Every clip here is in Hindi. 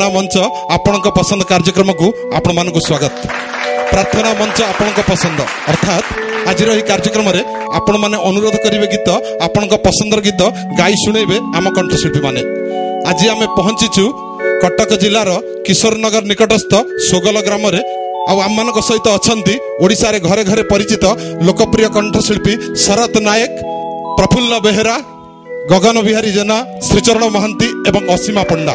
प्रार्थना मंच आपण पसंद कार्यक्रम को आपण मान स्वागत। प्रार्थना मंच आपण पसंद अर्थात आज कार्यक्रम में आपण मैंने अनुरोध करेंगे गीत आपण पसंदर गीत गाई शुणेबे आम कंठशिल्पी माने। आज आम पहुंचीचु कटक जिलार किशोरनगर निकटस्थ सोगल ग्राम रे आम मान सहित अच्छा ओडिशा रे घरे घरे परिचित लोकप्रिय कंठशिल्पी शरत नायक, प्रफुल्ल बेहेरा, गगन बिहारी जेना, श्रीचरण महांती एवं असीमा पंडा।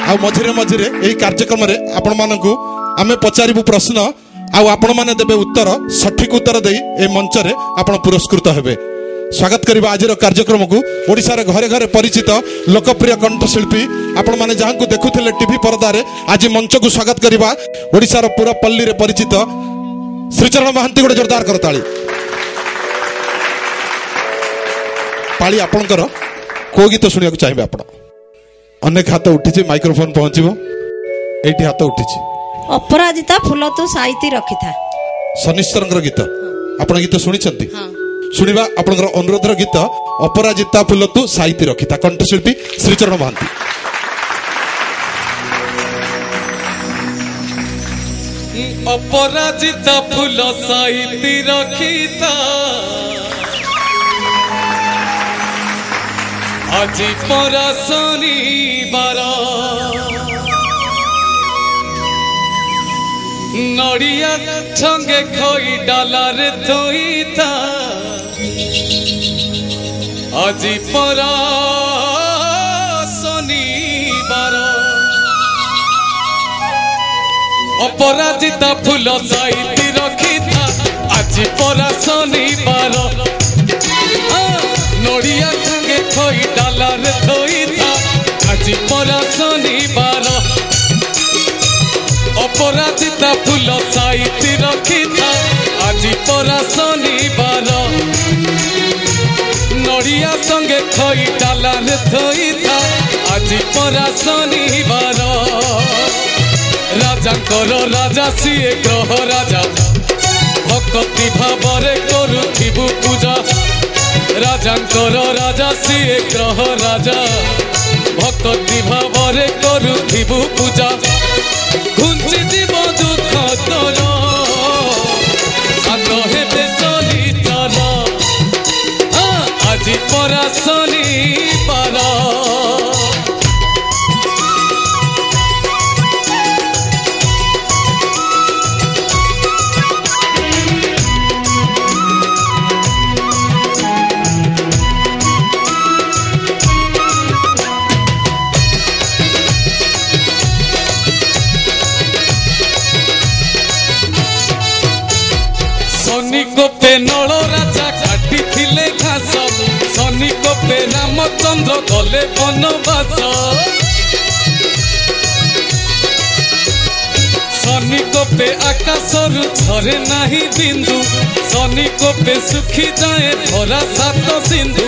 आ मझिरे मझिरे यही कार्यक्रम रे आपण मानकु आमे पचारिबु प्रश्न आउ आपण माने देबे उत्तर, सठिक उत्तर देई ए मंच रे आपण पुरस्कृत हेबे। स्वागत करिबा आज कार्यक्रम को ओडिशा रे घरे घरे परिचित लोकप्रिय कंठशिल्पी आपण माने जहां को देखुथिले टीवी पर्दा रे आज मंच को स्वागत करिबा ओडिशा रो पूरा पल्ली रे परिचित श्रीचरण महांती। गोटे जोरदार करताली। पाली आपणकर को गीत सुनिया को चाहिए आपण? अनेक हाथ उठी माइक्रोफोन पहुंचबो। एठी हाथ उठी अपराजिता फूल तू साइती रखी था शनिश्चरंकर गीत आपण गीत सुनी छंती। हाँ। सुनिबा आपणकर अनुरोधर गीत अपराजिता फूल तू साइती रखी था कंठशिल्पी श्रीचरण महांती। अपराजिता फूल साइती रखी था आज परा शनिवार नड़िया छंगे खोई डालार थोईता आज परा शनिवार अपराजिता फूल साइती रखी था आज परा शनिवार नड़िया छंगे खोई डालार थोईता आज परा शनिवार अपराजिता फूल साइती रखी था आज परा शनिवार नड़िया संगे खोई डालार थोईता आज परा शनिवार राजांकर राजा सीए ग्रह राजा भक्ति भावरे करुथिबु पूजा राजांकर राजा सीए ग्रह राजा भक्ति भावरे करुथिबु पूजा घुंची जीव दुख तोर सात हेबे शनिचर आज परा शनिवार पे नल राजा काटी थिले घास शनि पे रामचंद्र गले बनवास शनि पे आकाशरु झरे नाही बिंदु शनि पे सुखी जाए धरा सात सिंधु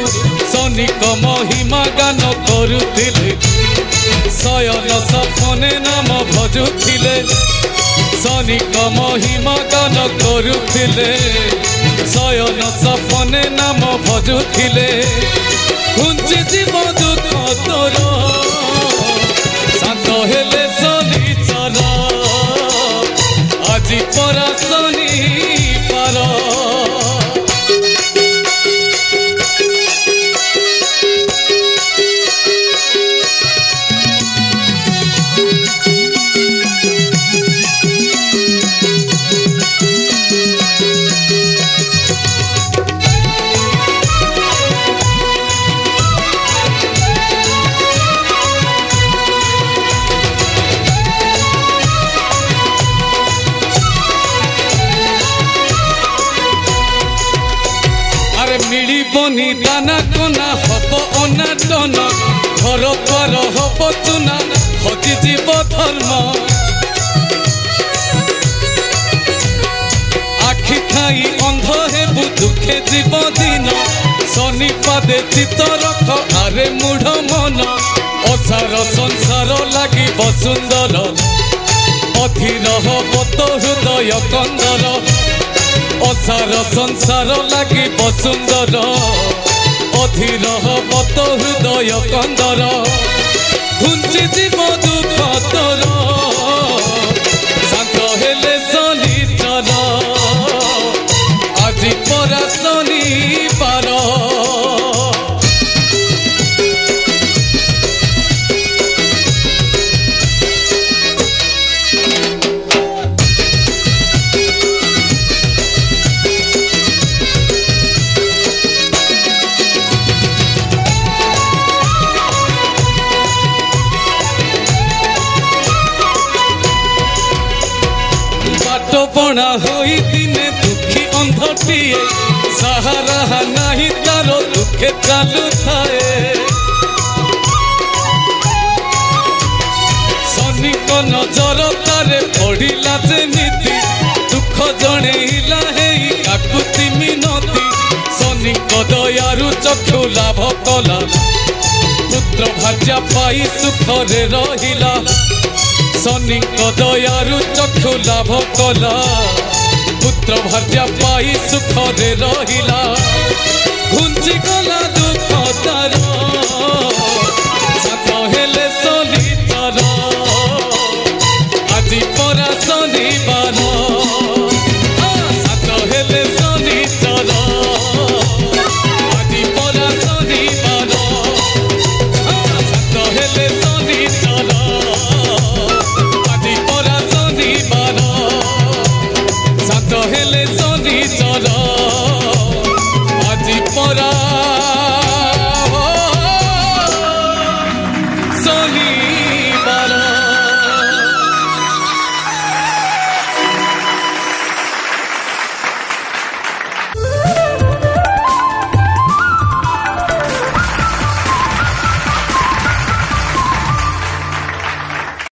शनि महिमा गान करुथिले शयन सपने नाम भजुथिले शनि महिमा गान करुथिले शयन सपने नाम भजुथिले घुंची जीव दुख तोर शांत हेले शनिचर आज परा शनिवार मिलिबनी दाना कोना हब अनाटन घर द्वार हब चुना हजि जीव धर्म आखि खाई अंध हेबु दुखे जीव दिन शनि पादे चित रख आरे मूढ़ मन असार संसार लगी सुंदर अधीर हब तो हृदय कंदर असार संसार लगी सुंदर अधीर हब तो हृदय कंदर जीव दुख तोर शांत हेले शनिचर आज परा शनिवार बणा होई दिने दुखी अंधटीए सहारा नहीं तार दुखे चालू थाए शनि को नजर तारे पड़िला जेमिति दुख जणेला हेई काकुति मिनती शनि को दयारु चक्षु लाभ कला पुत्र भाज्या पाई सुखरे रहिला शनि दयारु चक्षु लाभ कला पुत्र भार्या पाई सुखरे रहिला घुंची गला दुख तार सात हेले शनिचर आज परा शनिवार सात हेले शनिचर आज परा शनिवार सात हेले शनिचर हेले शनिचर आज परा शनि